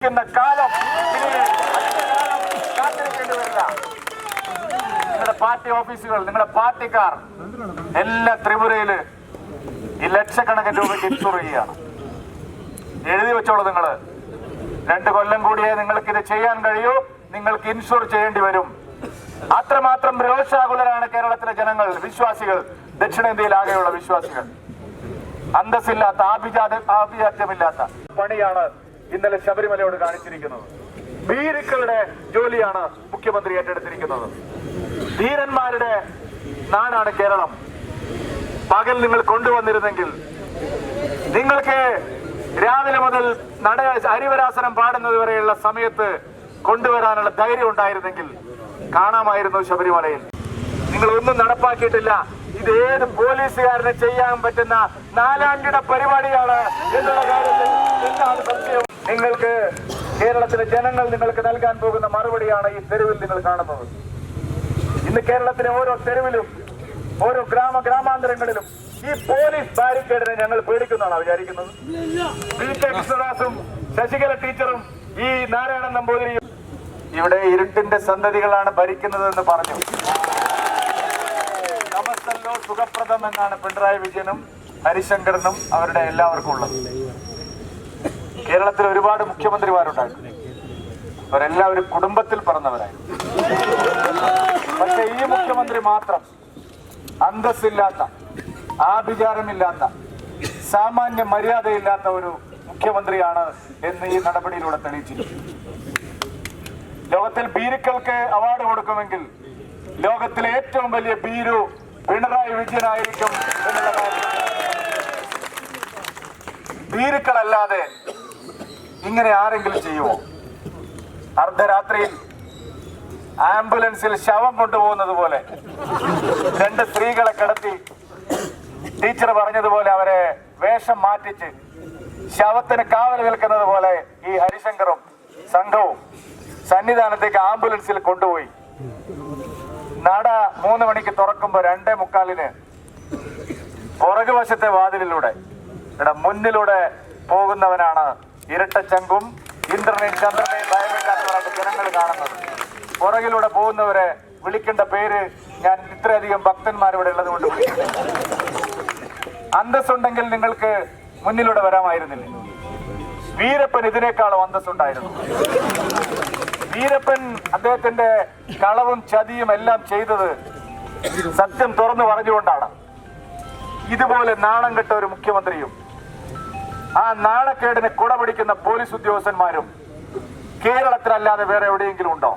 കാലം കാത്തിരിക്കേണ്ടി വരില്ല. നിങ്ങളുടെ പാർട്ടി ഓഫീസുകൾ, നിങ്ങളുടെ പാർട്ടിക്കാർ എല്ലാ ത്രിപുരയില് ഈ ലക്ഷക്കണക്കിന് രൂപയ്ക്ക് ഇൻഷുർ ചെയ്യുകയാണ്. എഴുതി വെച്ചോളൂ. 2 കൊല്ലം കൂടിയേ നിങ്ങൾക്ക് ഇത് ചെയ്യാൻ കഴിയൂ. നിങ്ങൾക്ക് ഇൻഷുർ ചെയ്യേണ്ടി വരും. അത്രമാത്രം രോഷാകുലരാണ് കേരളത്തിലെ ജനങ്ങൾ, വിശ്വാസികൾ, ദക്ഷിണേന്ത്യയിലാകെയുള്ള വിശ്വാസികൾ. അന്തസ്സില്ലാത്ത, ആഭിജാത്യമില്ലാത്ത പണിയാണ് ഇന്നലെ ശബരിമലയോട് കാണിച്ചിരിക്കുന്നത്. ഭീരുക്കളുടെ ജോലിയാണ് മുഖ്യമന്ത്രി ഏറ്റെടുത്തിരിക്കുന്നത്. ധീരന്മാരുടെ നാടാണ് കേരളം. പകൽ നിങ്ങൾ കൊണ്ടുവന്നിരുന്നെങ്കിൽ, നിങ്ങൾക്ക് രാവിലെ മുതൽ ഹരിവരാസനം പാടുന്നത് വരെയുള്ള സമയത്ത് കൊണ്ടുവരാനുള്ള ധൈര്യം ഉണ്ടായിരുന്നെങ്കിൽ കാണാമായിരുന്നു ശബരിമലയിൽ. നിങ്ങൾ ഒന്നും നടപ്പാക്കിയിട്ടില്ല. ഇത് ഏത് പോലീസുകാരന് ചെയ്യാൻ പറ്റുന്ന 4-ാം കിട പരിപാടിയാണ് എന്നുള്ള കാര്യത്തിൽ എന്താണ് സംശയം? നിങ്ങൾക്ക് കേരളത്തിലെ ജനങ്ങൾ നിങ്ങൾക്ക് നൽകാൻ പോകുന്ന മറുപടിയാണ് ഈ തെരുവിൽ നിങ്ങൾ കാണുന്നത്. ഇന്ന് കേരളത്തിലെ ഓരോ തെരുവിലും, ഓരോ ഗ്രാമാന്തരങ്ങളിലും ഈ പോലീസ് ബാരിക്കേഡിനെ ഞങ്ങൾ പേടിക്കുന്നതാണ് വിചാരിക്കുന്നത്. കൃഷ്ണദാസും ശശികല ടീച്ചറും ഈ നാരായണൻ നമ്പൂതിരിയും ഇവിടെ ഇരുട്ടിന്റെ സന്തതികളാണ് ഭരിക്കുന്നതെന്ന് പറഞ്ഞു. നമസ്തല്ലോ സുഖപ്രദം എന്നാണ് പിണറായി വിജയനും ഹരിശങ്കറിനും അവരുടെ എല്ലാവർക്കും ഉള്ളത്. കേരളത്തിൽ ഒരുപാട് മുഖ്യമന്ത്രിമാരുണ്ടായിരുന്നു. അവരെല്ലാവരും കുടുംബത്തിൽ പറഞ്ഞവരായിരുന്നു. പക്ഷെ ഈ മുഖ്യമന്ത്രി മാത്രം അന്തസ്സില്ലാത്ത, ആഭിചാരമില്ലാത്ത, സാമാന്യ മര്യാദയില്ലാത്ത ഒരു മുഖ്യമന്ത്രിയാണ് എന്ന് ഈ നടപടിയിലൂടെ തെളിയിച്ചിരിക്കുന്നു. ലോകത്തിൽ ഭീരുക്കൾക്ക് അവാർഡ് കൊടുക്കുമെങ്കിൽ ലോകത്തിലെ ഏറ്റവും വലിയ ഭീരു പിണറായി വിജയനായിരിക്കും എന്നുള്ള കാര്യം. ഭീരുക്കളല്ലാതെ ഇങ്ങനെ ആരെങ്കിലും ചെയ്യുമോ? അർദ്ധരാത്രിയിൽ ആംബുലൻസിൽ ശവം കൊണ്ടുപോകുന്നത് പോലെ 2 സ്ത്രീകളെ കിടത്തി ടീച്ചർ പറഞ്ഞതുപോലെ അവരെ വേഷം മാറ്റിച്ച് ശവത്തിന് കാവൽ നിൽക്കുന്നത് പോലെ ഈ ഹരിശങ്കറും സംഘവും സന്നിധാനത്തേക്ക് ആംബുലൻസിൽ കൊണ്ടുപോയി. നട 3 മണിക്ക് തുറക്കുമ്പോൾ 2:45 പുറകുവശത്തെ വാതിലിലൂടെ മുന്നിലൂടെ പോകുന്നവനാണ് ഇരട്ടച്ചങ്കും ഇന്ദ്രനെയും ചന്ദ്രനെയും ഭയമില്ലാത്തവരാണ് ജനങ്ങൾ കാണുന്നത്. പുറകിലൂടെ പോകുന്നവരെ വിളിക്കേണ്ട പേര് ഞാൻ ഇത്രയധികം ഭക്തന്മാരിവിടെ ഉള്ളത് കൊണ്ട് വിളിക്കുന്നില്ല. അന്തസ്സുണ്ടെങ്കിൽ നിങ്ങൾക്ക് മുന്നിലൂടെ വരാമായിരുന്നില്ല. വീരപ്പൻ ഇതിനേക്കാളും അന്തസ്സുണ്ടായിരുന്നു. വീരപ്പൻ അദ്ദേഹത്തിന്റെ കളവും ചതിയും എല്ലാം ചെയ്തത് സത്യം തുറന്നു പറഞ്ഞുകൊണ്ടാണ്. ഇതുപോലെ നാണം കെട്ട ഒരു മുഖ്യമന്ത്രിയും ആ നാണക്കേടിന് കുടപിടിക്കുന്ന പോലീസ് ഉദ്യോഗസ്ഥന്മാരും കേരളത്തിലല്ലാതെ വേറെ എവിടെയെങ്കിലും ഉണ്ടോ?